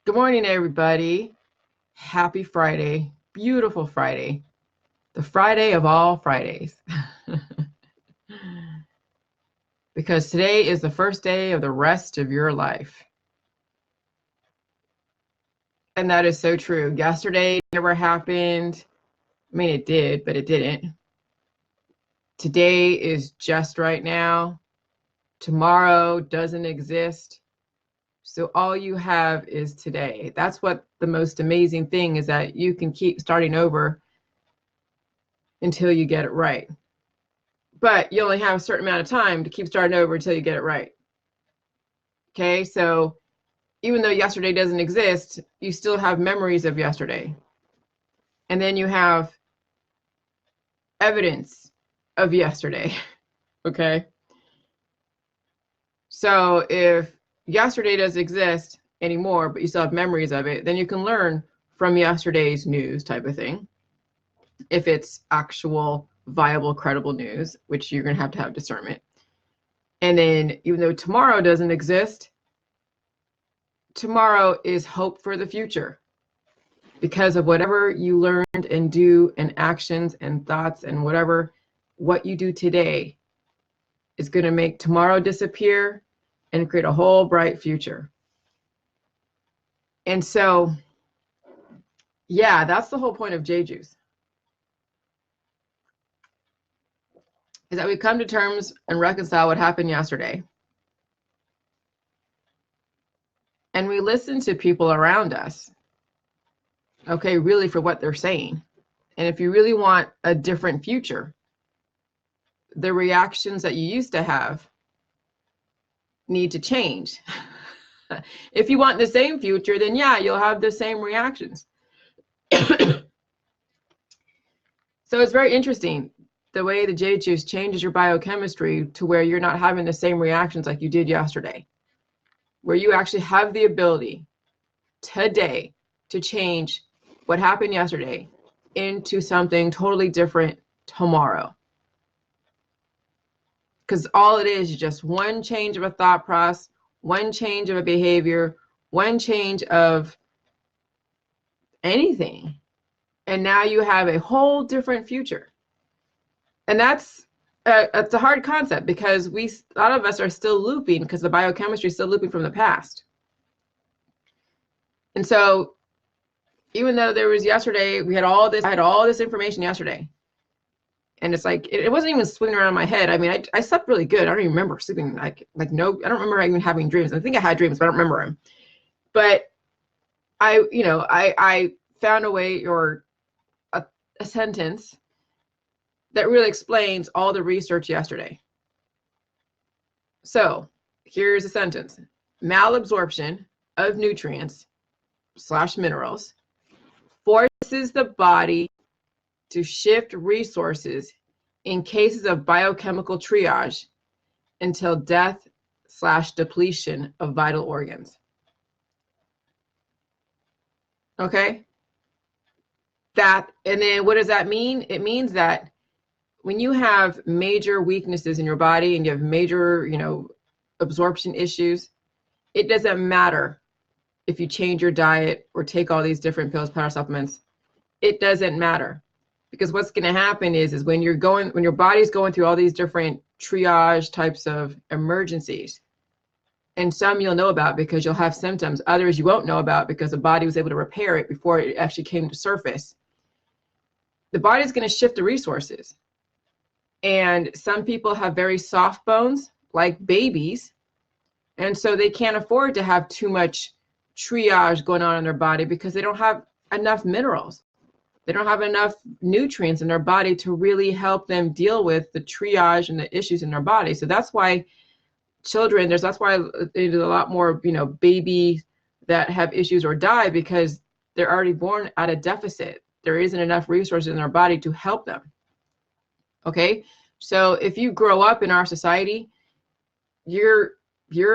Good morning, everybody. Happy Friday. Beautiful Friday. The Friday of all Fridays. Because today is the first day of the rest of your life. And that is so true. Yesterday never happened. I mean, it did, but it didn't. Today is just right now. Tomorrow doesn't exist. So all you have is today. That's what the most amazing thing is, that you can keep starting over until you get it right. But you only have a certain amount of time to keep starting over until you get it right. Okay, so even though yesterday doesn't exist, you still have memories of yesterday. And then you have evidence of yesterday. Okay. So if yesterday doesn't exist anymore, but you still have memories of it, then you can learn from yesterday's news type of thing. If it's actual, viable, credible news, which you're going to have discernment. And then even though tomorrow doesn't exist, tomorrow is hope for the future, because of whatever you learned and do and actions and thoughts and what you do today is going to make tomorrow disappear and create a whole bright future. And so, yeah, that's the whole point of J-Juice, is that we come to terms and reconcile what happened yesterday. And we listen to people around us, okay, really for what they're saying. And if you really want a different future, the reactions that you used to have need to change. If you want the same future, then yeah, you'll have the same reactions. So it's very interesting the way the J-Juice changes your biochemistry to where you're not having the same reactions like you did yesterday, where you actually have the ability today to change what happened yesterday into something totally different tomorrow. Because all it is just one change of a thought process, one change of a behavior, one change of anything. And now you have a whole different future. And that's it's a hard concept, because a lot of us are still looping, because the biochemistry is still looping from the past. And so even though there was yesterday, I had all this information yesterday. And it's like, it wasn't even swinging around in my head. I mean, I slept really good. I don't even remember sleeping no, I don't remember even having dreams. I think I had dreams, but I don't remember them. But I found a way, or a sentence that really explains all the research yesterday. So here's a sentence: malabsorption of nutrients / minerals forces the body to shift resources in cases of biochemical triage until death / depletion of vital organs. Okay? And then what does that mean? It means that when you have major weaknesses in your body and you have major, absorption issues, it doesn't matter if you change your diet or take all these different pills, powder, supplements. It doesn't matter. Because what's going to happen is when your body's going through all these different triage types of emergencies, and some you'll know about because you'll have symptoms, others you won't know about because the body was able to repair it before it actually came to surface. The body's going to shift the resources. And some people have very soft bones, like babies, and so they can't afford to have too much triage going on in their body because they don't have enough minerals. They don't have enough nutrients in their body to really help them deal with the triage and the issues in their body. So that's why that's why there's a lot more, babies that have issues or die, because they're already born at a deficit. There isn't enough resources in their body to help them. Okay. So if you grow up in our society, you're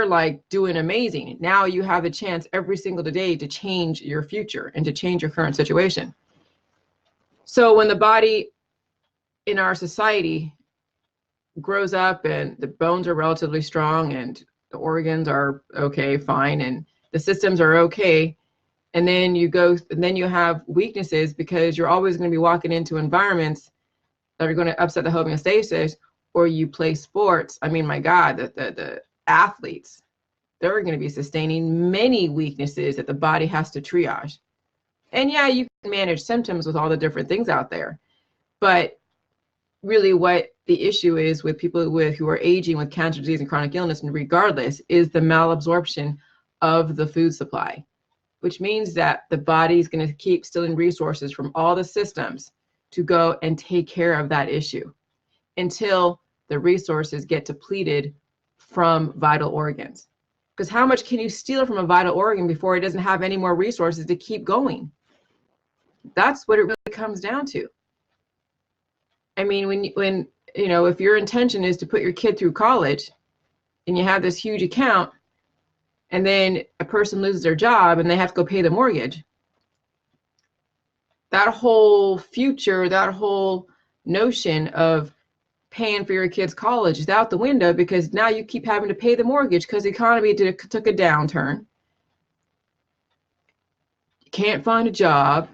like doing amazing. Now you have a chance every single day to change your future and to change your current situation. So when the body in our society grows up and the bones are relatively strong and the organs are okay, fine, and the systems are okay, And then you have weaknesses because you're always going to be walking into environments that are going to upset the homeostasis, or you play sports. I mean, my God, the athletes, they're going to be sustaining many weaknesses that the body has to triage. And yeah, you can manage symptoms with all the different things out there. But really what the issue is with people who are aging with cancer, disease, and chronic illness, and regardless, is the malabsorption of the food supply, which means that the body is going to keep stealing resources from all the systems to go and take care of that issue until the resources get depleted from vital organs. Because how much can you steal from a vital organ before it doesn't have any more resources to keep going? That's what it really comes down to. I mean, when you know, if your intention is to put your kid through college and you have this huge account, and then a person loses their job and they have to go pay the mortgage, that whole future, that whole notion of paying for your kid's college is out the window, because now you keep having to pay the mortgage because the economy took a downturn. You can't find a job.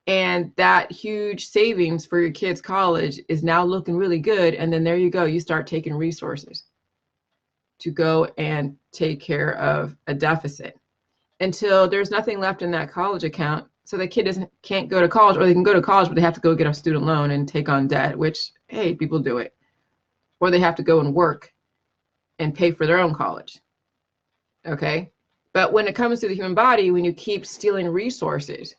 And that huge savings for your kid's college is now looking really good. And then there you go. You start taking resources to go and take care of a deficit until there's nothing left in that college account. So the kid can't go to college, or they can go to college, but they have to go get a student loan and take on debt, which, hey, people do it. Or they have to go and work and pay for their own college. Okay. But when it comes to the human body, when you keep stealing resources,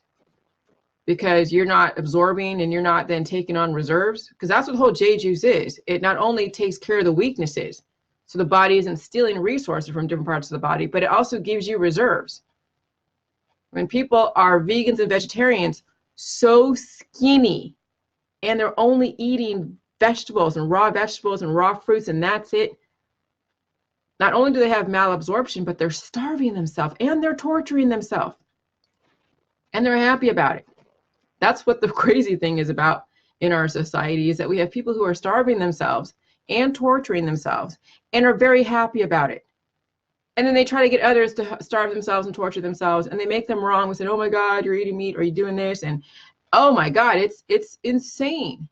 because you're not absorbing and you're not then taking on reserves, because that's what the whole J juice is. It not only takes care of the weaknesses, so the body isn't stealing resources from different parts of the body, but it also gives you reserves. When people are vegans and vegetarians, so skinny, and they're only eating vegetables and raw fruits, and that's it. Not only do they have malabsorption, but they're starving themselves and they're torturing themselves. And they're happy about it. That's what the crazy thing is about in our society, is that we have people who are starving themselves and torturing themselves and are very happy about it. And then they try to get others to starve themselves and torture themselves, and they make them wrong with saying, oh my God, you're eating meat, or you're doing this, and oh my God, it's insane.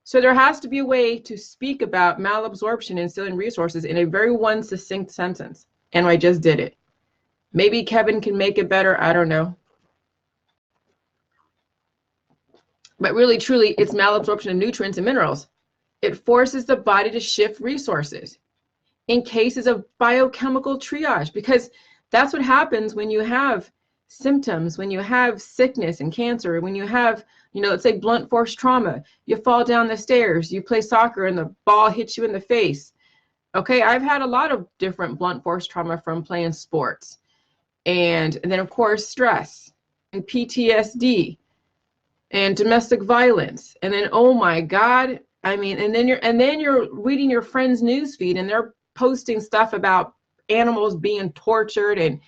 So there has to be a way to speak about malabsorption and stealing resources in a very one succinct sentence. And I just did it. Maybe Kevin can make it better. I don't know. But really, truly, it's malabsorption of nutrients and minerals. It forces the body to shift resources in cases of biochemical triage, because that's what happens when you have symptoms, when you have sickness and cancer, when you have, you know, let's say blunt force trauma, you fall down the stairs, you play soccer and the ball hits you in the face. Okay, I've had a lot of different blunt force trauma from playing sports. And then of course, stress and PTSD and domestic violence. And then, oh my God, I mean, and then you're reading your friend's newsfeed and they're posting stuff about animals being tortured and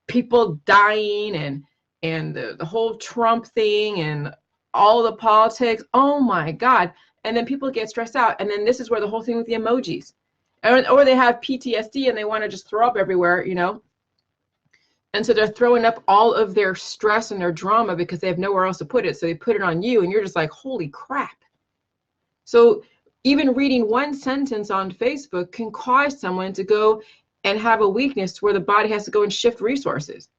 people dying and the whole Trump thing and all the politics. Oh my God. And then people get stressed out. And then this is where the whole thing with the emojis, or they have PTSD and they want to just throw up everywhere, you know? And so they're throwing up all of their stress and their drama because they have nowhere else to put it. So they put it on you and you're just like, holy crap. So even reading one sentence on Facebook can cause someone to go and have a weakness to where the body has to go and shift resources.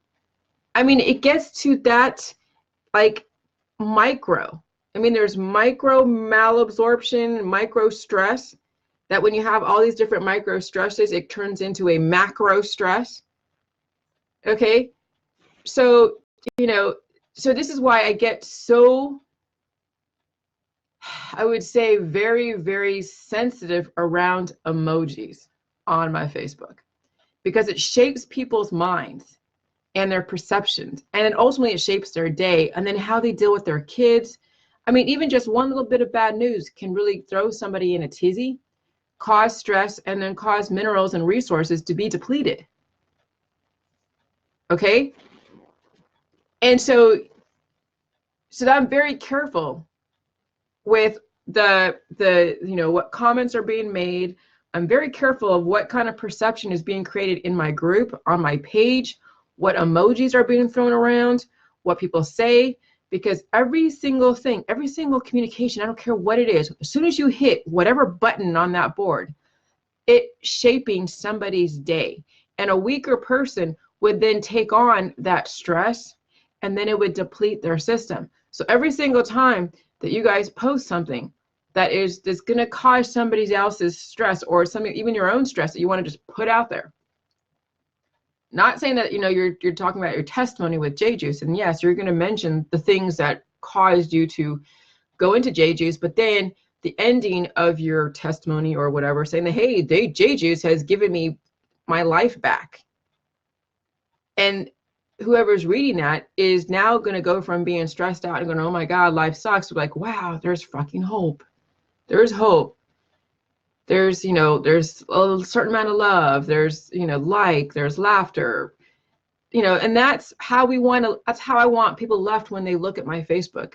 I mean, it gets to that like micro. I mean, there's micro malabsorption, micro stress, that when you have all these different micro stresses, it turns into a macro stress. Okay, so, you know, so this is why I get so, I would say, very, very sensitive around emojis on my Facebook, because it shapes people's minds and their perceptions, and then ultimately it shapes their day and then how they deal with their kids. I mean, even just one little bit of bad news can really throw somebody in a tizzy, cause stress, and then cause minerals and resources to be depleted. Okay, and so I'm very careful with the you know, what comments are being made, I'm very careful of what kind of perception is being created in my group, on my page, what emojis are being thrown around, what people say, because every single thing, every single communication, I don't care what it is, as soon as you hit whatever button on that board, it's shaping somebody's day. And a weaker person would then take on that stress, and then it would deplete their system. So every single time that you guys post something that's going to cause somebody else's stress, or something, even your own stress, that you want to just put out there. Not saying that, you're talking about your testimony with J Juice, and yes, you're going to mention the things that caused you to go into J Juice, but then the ending of your testimony or whatever, saying that, hey, J Juice has given me my life back. And whoever's reading that is now going to go from being stressed out and going, oh my God, life sucks, to like, wow, there's fucking hope. There's hope. There's, there's a certain amount of love. There's, there's laughter, and that's how I want people left when they look at my Facebook.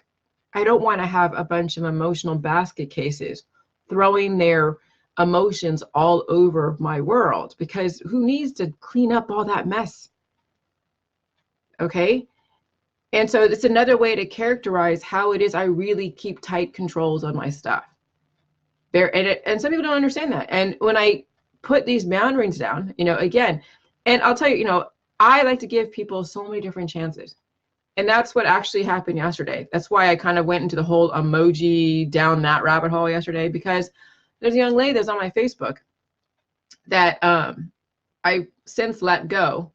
I don't want to have a bunch of emotional basket cases throwing their emotions all over my world, because who needs to clean up all that mess? Okay. And so it's another way to characterize how it is I really keep tight controls on my stuff. And some people don't understand that. And when I put these boundaries down, again, and I'll tell you, I like to give people so many different chances. And that's what actually happened yesterday. That's why I kind of went into the whole emoji down that rabbit hole yesterday, because there's a young lady that's on my Facebook that I since let go.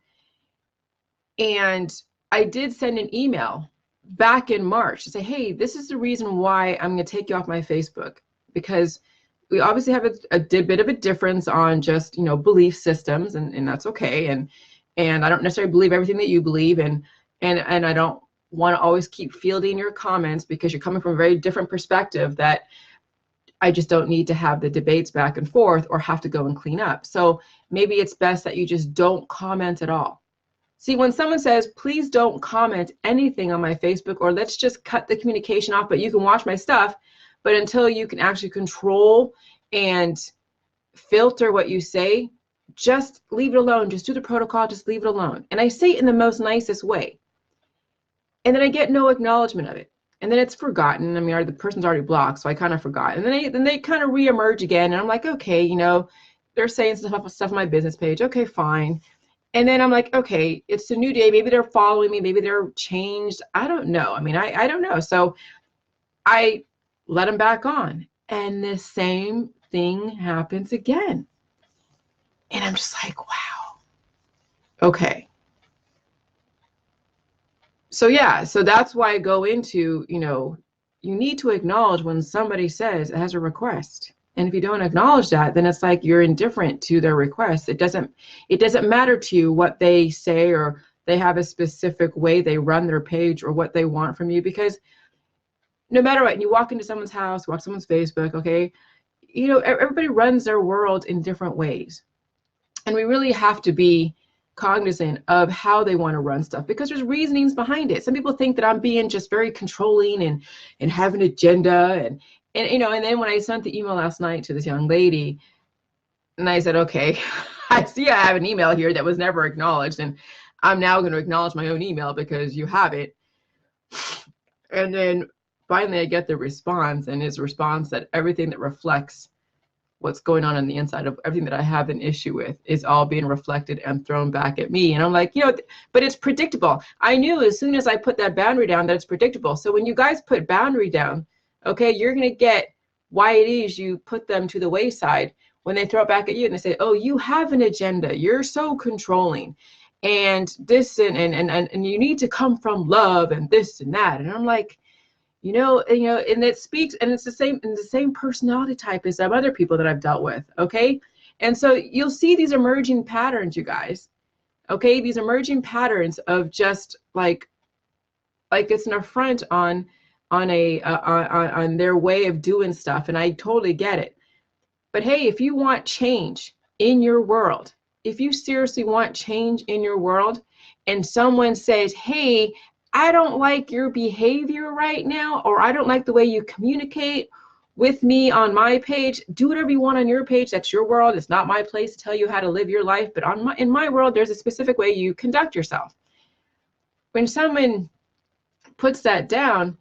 And I did send an email back in March to say, hey, this is the reason why I'm going to take you off my Facebook, because we obviously have a bit of a difference on just, belief systems, and that's okay. And I don't necessarily believe everything that you believe, and I don't want to always keep fielding your comments, because you're coming from a very different perspective that I just don't need to have the debates back and forth or have to go and clean up. So maybe it's best that you just don't comment at all. See, when someone says, please don't comment anything on my Facebook, or let's just cut the communication off, but you can watch my stuff, but until you can actually control and filter what you say, just leave it alone. Just do the protocol, just leave it alone. And I say it in the most nicest way. And then I get no acknowledgement of it. And then it's forgotten. I mean, the person's already blocked, so I kind of forgot. And then they kind of reemerge again. And I'm like, okay, they're saying stuff on my business page. Okay, fine. And then I'm like, okay, it's a new day. Maybe they're following me. Maybe they're changed. I don't know. I mean, I don't know. So I let them back on. And the same thing happens again. And I'm just like, wow. Okay. So yeah, so that's why I go into, you need to acknowledge when somebody says it has a request. And if you don't acknowledge that, then it's like you're indifferent to their request. It doesn't matter to you what they say, or they have a specific way they run their page, or what they want from you, because no matter what, you walk into someone's house, walk someone's Facebook, okay, everybody runs their world in different ways. And we really have to be cognizant of how they want to run stuff, because there's reasonings behind it. Some people think that I'm being just very controlling and have an agenda, and then when I sent the email last night to this young lady, and I said, okay, I see I have an email here that was never acknowledged, and I'm now going to acknowledge my own email because you have it. And then finally I get the response, and his response that everything that reflects what's going on the inside of everything that I have an issue with is all being reflected and thrown back at me. And I'm like, but it's predictable. I knew as soon as I put that boundary down that it's predictable. So when you guys put boundary down, okay, you're going to get why it is you put them to the wayside when they throw it back at you and they say, oh, you have an agenda. You're so controlling, and this and you need to come from love and this and that. And I'm like, and it speaks, and it's the same personality type as some other people that I've dealt with. Okay. And so you'll see these emerging patterns, you guys. Okay. These emerging patterns of just like it's an affront on their way of doing stuff. And I totally get it. But hey, if you want change in your world, if you seriously want change in your world, and someone says, hey, I don't like your behavior right now, or I don't like the way you communicate, with me on my page, do whatever you want on your page. That's your world. It's not my place to tell you how to live your life. But in my world, there's a specific way you conduct yourself. When someone puts that down,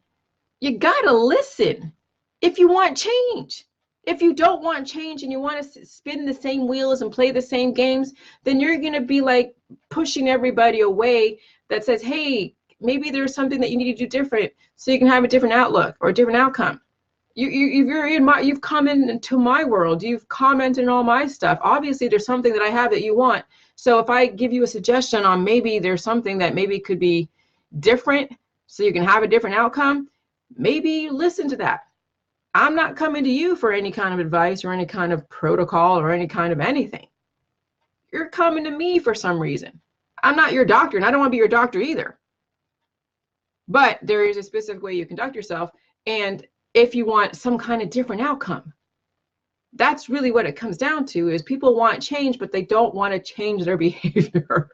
you gotta listen if you want change. If you don't want change and you want to spin the same wheels and play the same games, then you're going to be like pushing everybody away that says, hey, maybe there's something that you need to do different so you can have a different outlook or a different outcome. You've come into my world. You've commented on all my stuff. Obviously, there's something that I have that you want. So if I give you a suggestion on maybe there's something that maybe could be different so you can have a different outcome, maybe listen to that. I'm not coming to you for any kind of advice or any kind of protocol or any kind of anything. You're coming to me for some reason. I'm not your doctor, and I don't want to be your doctor either. But there is a specific way you conduct yourself, and if you want some kind of different outcome, that's really what it comes down to, is people want change, but they don't want to change their behavior.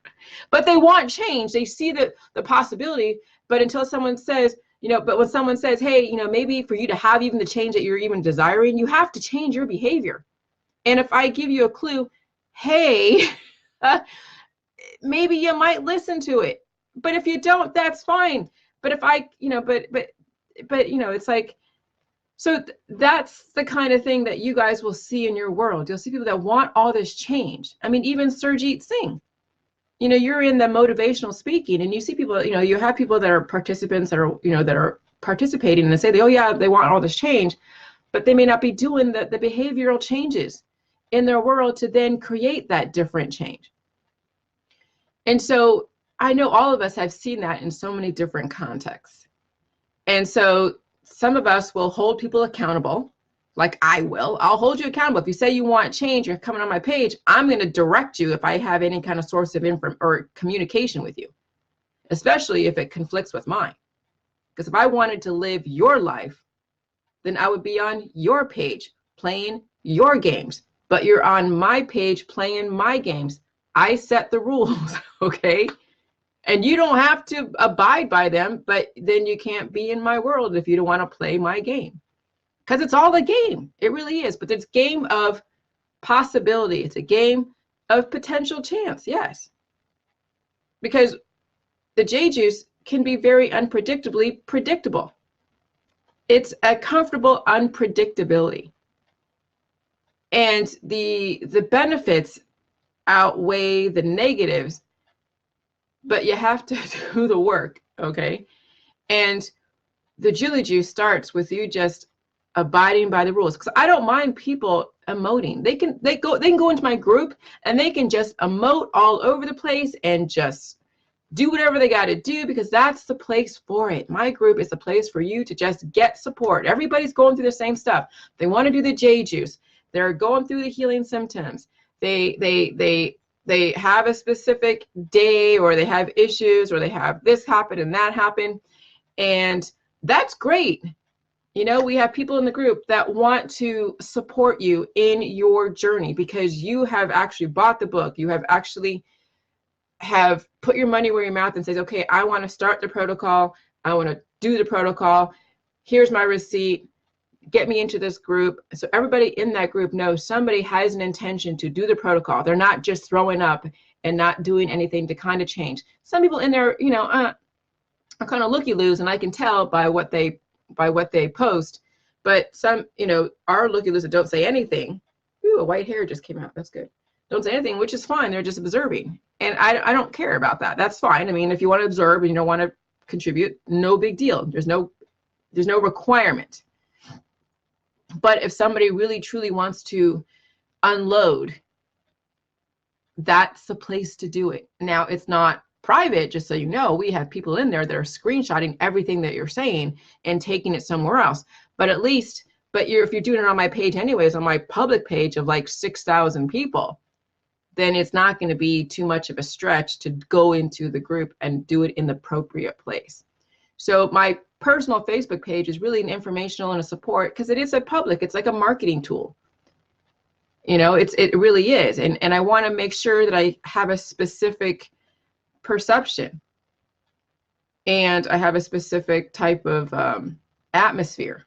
But they want change. They see the possibility, but until someone says, but when someone says, hey, maybe for you to have even the change that you're even desiring, you have to change your behavior. And if I give you a clue, hey, maybe you might listen to it. But if you don't, that's fine. But if I, it's like, so that's the kind of thing that you guys will see in your world. You'll see people that want all this change. I mean, even Surjit Singh. You're in the motivational speaking, and you see people, you have people that are participants that are, that are participating, and they say, they want all this change, but they may not be doing the behavioral changes in their world to then create that different change. And so I know all of us have seen that in so many different contexts. And so some of us will hold people accountable. Like I'll hold you accountable. If you say you want change, you're coming on my page, I'm going to direct you if I have any kind of source of info or communication with you, especially if it conflicts with mine. Because if I wanted to live your life, then I would be on your page playing your games, but you're on my page playing my games. I set the rules, okay? And you don't have to abide by them, but then you can't be in my world if you don't want to play my game. Because it's all a game. It really is. But it's a game of possibility. It's a game of potential chance, yes. Because the J juice can be very unpredictably predictable. It's a comfortable unpredictability. And the benefits outweigh the negatives, but you have to do the work, okay? And the Julie juice starts with you just abiding by the rules, because I don't mind people emoting. They can go into my group and they can just emote all over the place and just do whatever they got to do, because that's the place for it. My group is the place for you to just get support. Everybody's going through the same stuff. They want to do the J juice. They're going through the healing symptoms. They have a specific day, or they have issues, or they have this happen and that happen, and that's great. We have people in the group that want to support you in your journey, because you have actually bought the book. You have actually put your money where your mouth and says, okay, I want to start the protocol. I want to do the protocol. Here's my receipt. Get me into this group. So everybody in that group knows somebody has an intention to do the protocol. They're not just throwing up and not doing anything to kind of change. Some people in there, are kind of looky-loos, and I can tell by what they post. But some, are looky-loos that don't say anything. Ooh, a white hair just came out. That's good. Don't say anything, which is fine. They're just observing. And I don't care about that. That's fine. I mean, if you want to observe and you don't want to contribute, no big deal. There's no requirement. But if somebody really truly wants to unload, that's the place to do it. Now, it's not private, just so you know. We have people in there that are screenshotting everything that you're saying and taking it somewhere else. But at least, if you're doing it on my page anyways, on my public page of like 6,000 people, then it's not going to be too much of a stretch to go into the group and do it in the appropriate place. So my personal Facebook page is really an informational and a support, because it is a public. It's like a marketing tool. It really is. And I want to make sure that I have a specific perception, and I have a specific type of atmosphere.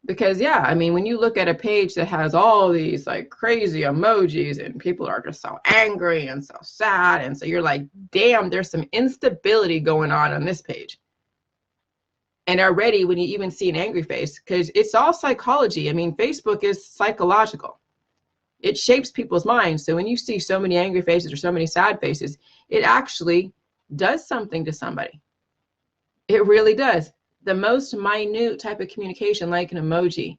Because yeah, I mean, when you look at a page that has all these like crazy emojis and people are just so angry and so sad, and so you're like, damn, there's some instability going on this page. And already when you even see an angry face, because it's all psychology. I mean, Facebook is psychological. It shapes people's minds. So when you see so many angry faces or so many sad faces, it actually does something to somebody. It really does. The most minute type of communication, like an emoji,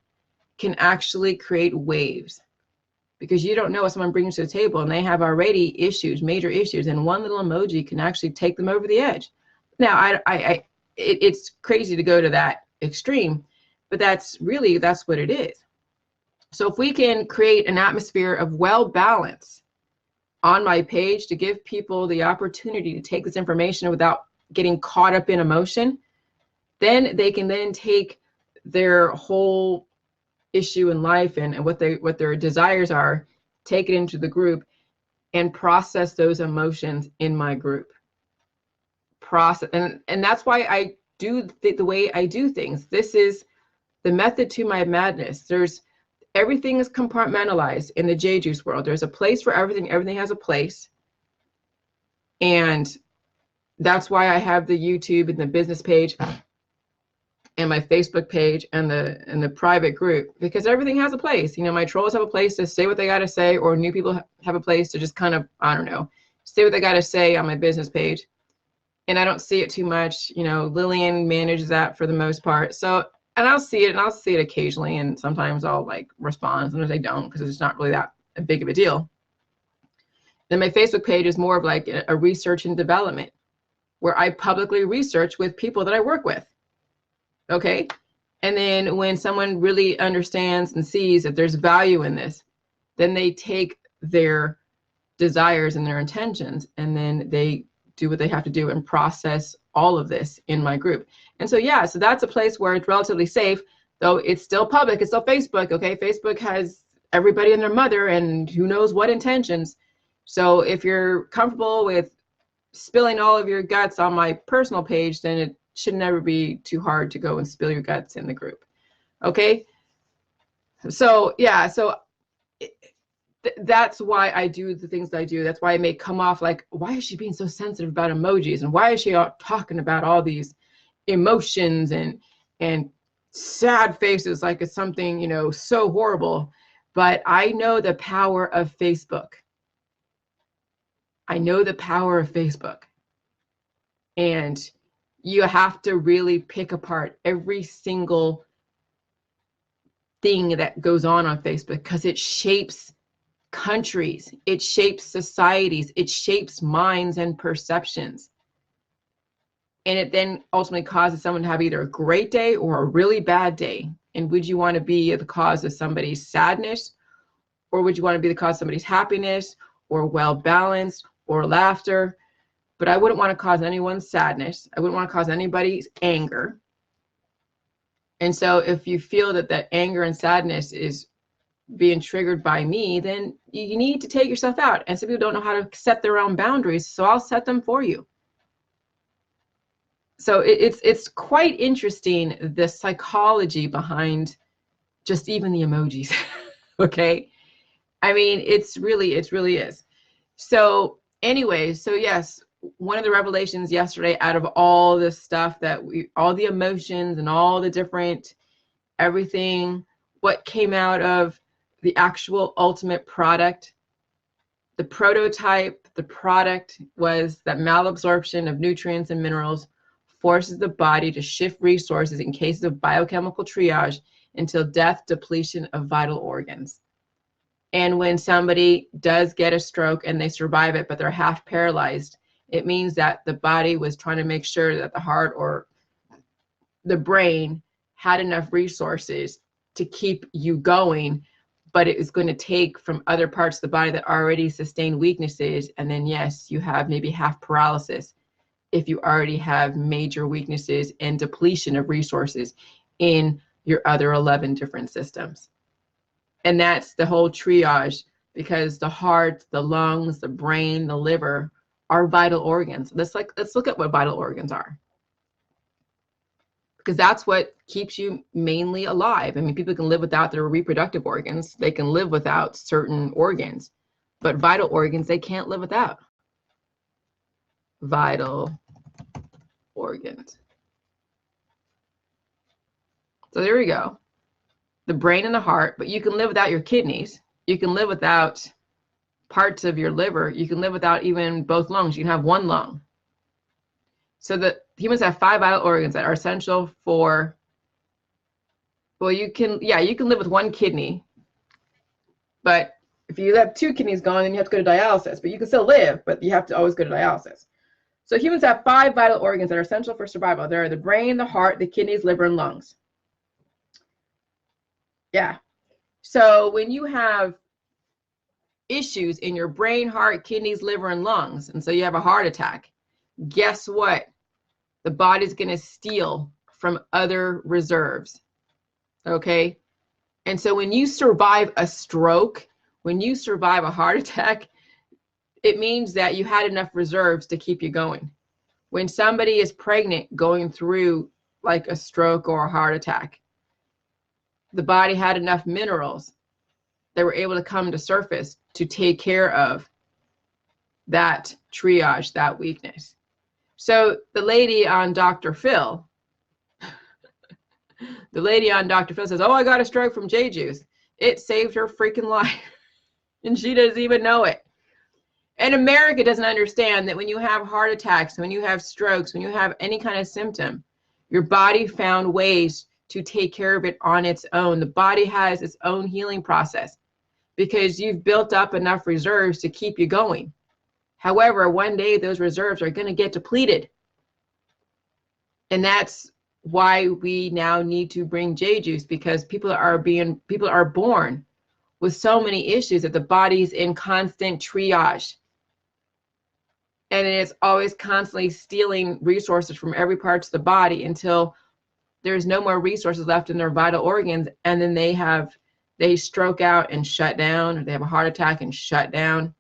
can actually create waves, because you don't know what someone brings to the table and they have already issues, major issues, and one little emoji can actually take them over the edge. Now, it's crazy to go to that extreme, but that's what it is. So if we can create an atmosphere of well balance on my page to give people the opportunity to take this information without getting caught up in emotion, then they can then take their whole issue in life and what their desires are, take it into the group and process those emotions in my group. And that's why I do the way I do things. This is the method to my madness. Everything is compartmentalized in the J Juice world. There's a place for everything. Everything has a place. And that's why I have the YouTube and the business page and my Facebook page and the private group, because everything has a place. You know, my trolls have a place to say what they got to say, or new people have a place to just kind of, I don't know, say what they got to say on my business page. And I don't see it too much. You know, Lillian manages that for the most part. So, and I'll see it occasionally, and sometimes I'll like respond, sometimes I don't, because it's not really that big of a deal. Then my Facebook page is more of like a research and development, where I publicly research with people that I work with. Okay. And then when someone really understands and sees that there's value in this, then they take their desires and their intentions, and then they do what they have to do and process all of this in my group. And so, yeah, so that's a place where it's relatively safe, though it's still public. It's still Facebook. Okay. Facebook has everybody and their mother and who knows what intentions. So if you're comfortable with spilling all of your guts on my personal page, then it should never be too hard to go and spill your guts in the group. Okay. So yeah, so that's why I do the things that I do. That's why I may come off like, why is she being so sensitive about emojis? And why is she out talking about all these emotions and sad faces like it's something, you know, so horrible? But I know the power of Facebook. I know the power of Facebook. And you have to really pick apart every single thing that goes on Facebook, because it shapes countries, it shapes societies, it shapes minds and perceptions. And it then ultimately causes someone to have either a great day or a really bad day. And would you want to be the cause of somebody's sadness, or would you want to be the cause of somebody's happiness, or well balanced, or laughter? But I wouldn't want to cause anyone's sadness. I wouldn't want to cause anybody's anger. And so if you feel that that anger and sadness is being triggered by me, then you need to take yourself out. And some people don't know how to set their own boundaries, so I'll set them for you. So it's quite interesting, the psychology behind just even the emojis. Okay. I mean, it really is. So anyway, so yes, one of the revelations yesterday, out of all the stuff that all the emotions and all the different everything, what came out of the actual ultimate product, the prototype, the product was that malabsorption of nutrients and minerals forces the body to shift resources in cases of biochemical triage until death, depletion of vital organs. And when somebody does get a stroke and they survive it, but they're half paralyzed, it means that the body was trying to make sure that the heart or the brain had enough resources to keep you going, but it is going to take from other parts of the body that already sustain weaknesses. And then, yes, you have maybe half paralysis if you already have major weaknesses and depletion of resources in your other 11 different systems. And that's the whole triage, because the heart, the lungs, the brain, the liver are vital organs. Let's look at what vital organs are. because that's what keeps you mainly alive. I mean, people can live without their reproductive organs. They can live without certain organs, but vital organs, they can't live without. Vital organs. So there we go. The brain and the heart, but you can live without your kidneys. You can live without parts of your liver. You can live without even both lungs. You can have one lung. So the humans have 5 vital organs that are essential for, well, you can live with 1 kidney, but if you have 2 kidneys gone, then you have to go to dialysis, but you can still live, but you have to always go to dialysis. So humans have 5 vital organs that are essential for survival. There are the brain, the heart, the kidneys, liver, and lungs. Yeah. So when you have issues in your brain, heart, kidneys, liver, and lungs, and so you have a heart attack, guess what? The body's going to steal from other reserves. Okay? And so when you survive a stroke, when you survive a heart attack, it means that you had enough reserves to keep you going. When somebody is pregnant going through like a stroke or a heart attack, the body had enough minerals that were able to come to surface to take care of that triage, that weakness. So the lady on Dr. Phil, says, oh, I got a stroke from J juice. It saved her freaking life. And she doesn't even know it. And America doesn't understand that when you have heart attacks, when you have strokes, when you have any kind of symptom, your body found ways to take care of it on its own. The body has its own healing process because you've built up enough reserves to keep you going. However, one day those reserves are going to get depleted. And that's why we now need to bring J juice, because people are born with so many issues that the body's in constant triage. And it's always constantly stealing resources from every part of the body until there's no more resources left in their vital organs. And then they stroke out and shut down, or they have a heart attack and shut down.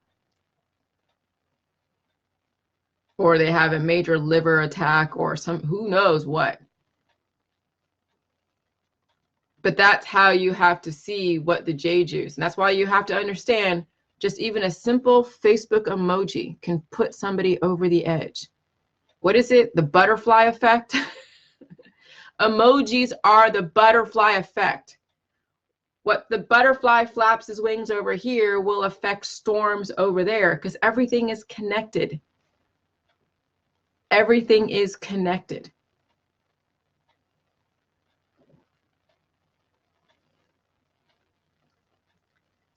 Or they have a major liver attack or who knows what. But that's how you have to see what the J juice, and that's why you have to understand just even a simple Facebook emoji can put somebody over the edge. What is it? The butterfly effect? Emojis are the butterfly effect. What the butterfly flaps his wings over here will affect storms over there, because everything is connected. Everything is connected.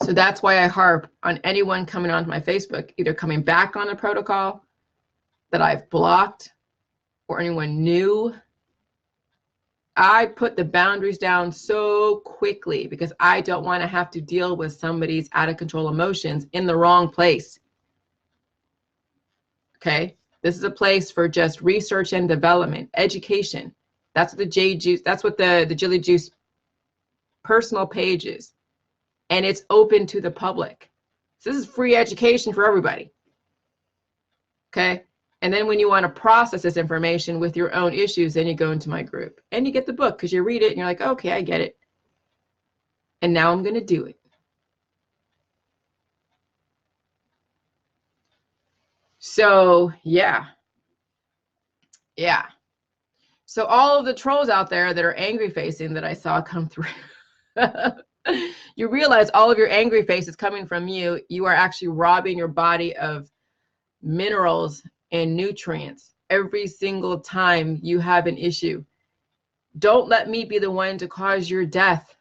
So that's why I harp on anyone coming onto my Facebook, either coming back on a protocol that I've blocked or anyone new. I put the boundaries down so quickly because I don't want to have to deal with somebody's out of control emotions in the wrong place. Okay? This is a place for just research and development, education. That's what the J juice, that's what the Jilly Juice personal page is. And it's open to the public. So this is free education for everybody. Okay? And then when you want to process this information with your own issues, then you go into my group and you get the book because you read it and you're like, okay, I get it. And now I'm going to do it. So, yeah. Yeah. So all of the trolls out there that are angry facing that I saw come through, you realize all of your angry faces coming from you, you are actually robbing your body of minerals and nutrients every single time you have an issue. Don't let me be the one to cause your death.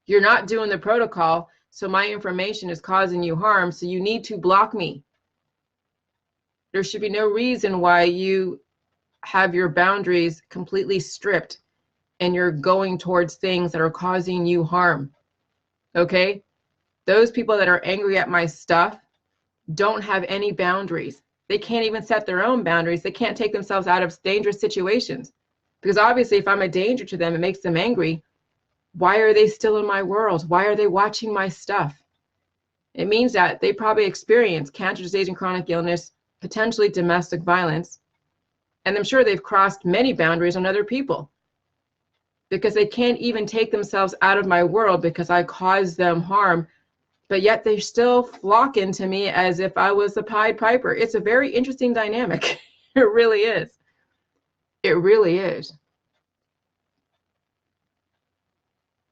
You're not doing the protocol, so my information is causing you harm, so you need to block me. There should be no reason why you have your boundaries completely stripped and you're going towards things that are causing you harm. Okay? Those people that are angry at my stuff don't have any boundaries. They can't even set their own boundaries. They can't take themselves out of dangerous situations. Because obviously, if I'm a danger to them, it makes them angry. Why are they still in my world? Why are they watching my stuff? It means that they probably experience cancer, disease, and chronic illness, potentially domestic violence. And I'm sure they've crossed many boundaries on other people. because they can't even take themselves out of my world because I caused them harm, but yet they still flock into me as if I was the Pied Piper. It's a very interesting dynamic. It really is. It really is.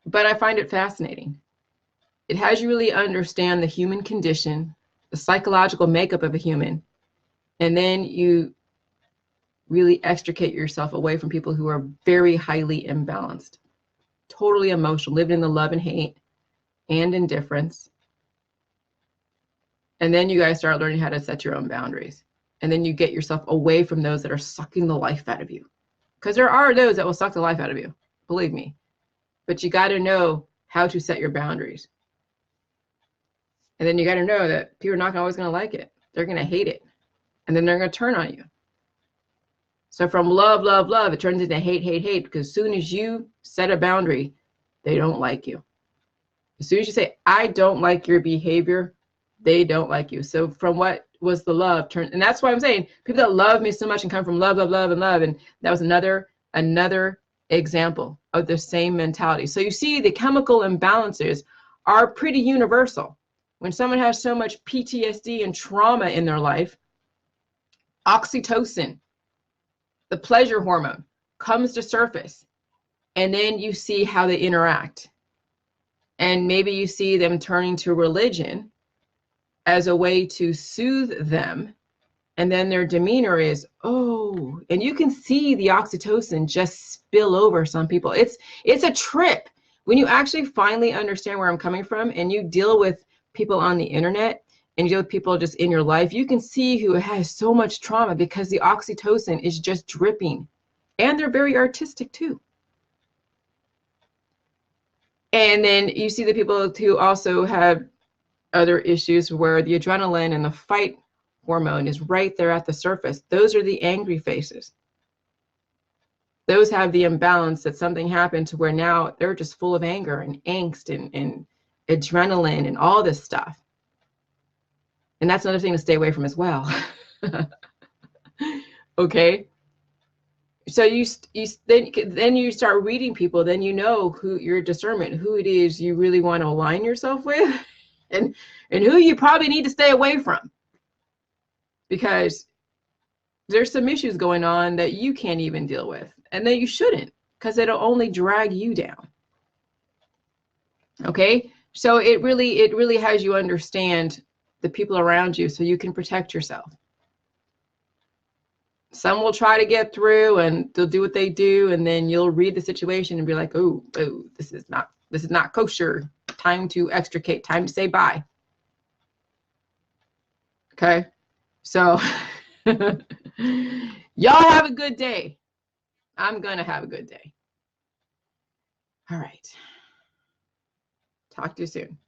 But I find it fascinating. It has you really understand the human condition, the psychological makeup of a human, and then you really extricate yourself away from people who are very highly imbalanced, totally emotional, living in the love and hate and indifference. And then you guys start learning how to set your own boundaries. And then you get yourself away from those that are sucking the life out of you. Because there are those that will suck the life out of you, believe me. But you got to know how to set your boundaries. And then you got to know that people are not always going to like it. They're going to hate it. And then they're going to turn on you. So from love, love, love, it turns into hate, hate, hate. Because as soon as you set a boundary, they don't like you. As soon as you say, I don't like your behavior, they don't like you. So from what was the love turn, and that's why I'm saying people that love me so much and come from love, love, love, and love. And that was another example of the same mentality. So you see the chemical imbalances are pretty universal. When someone has so much PTSD and trauma in their life, oxytocin, the pleasure hormone, comes to surface. And then you see how they interact. And maybe you see them turning to religion as a way to soothe them. And then their demeanor is, oh, and you can see the oxytocin just spill over some people. It's a trip. When you actually finally understand where I'm coming from and you deal with people on the internet and you deal with people just in your life, you can see who has so much trauma because the oxytocin is just dripping. And they're very artistic too. And then you see the people who also have other issues where the adrenaline and the fight hormone is right there at the surface. Those are the angry faces. Those have the imbalance that something happened to where now they're just full of anger and angst and adrenaline and all this stuff. And that's another thing to stay away from as well. Okay. So then you start reading people, then you know who your discernment, who it is you really want to align yourself with, and who you probably need to stay away from. Because there's some issues going on that you can't even deal with, and that you shouldn't, because it'll only drag you down. Okay? So it really has you understand the people around you so you can protect yourself. Some will try to get through and they'll do what they do, and then you'll read the situation and be like, oh, this is not kosher. Time to extricate, time to say bye. Okay? So y'all have a good day. I'm gonna have a good day. All right. Talk to you soon.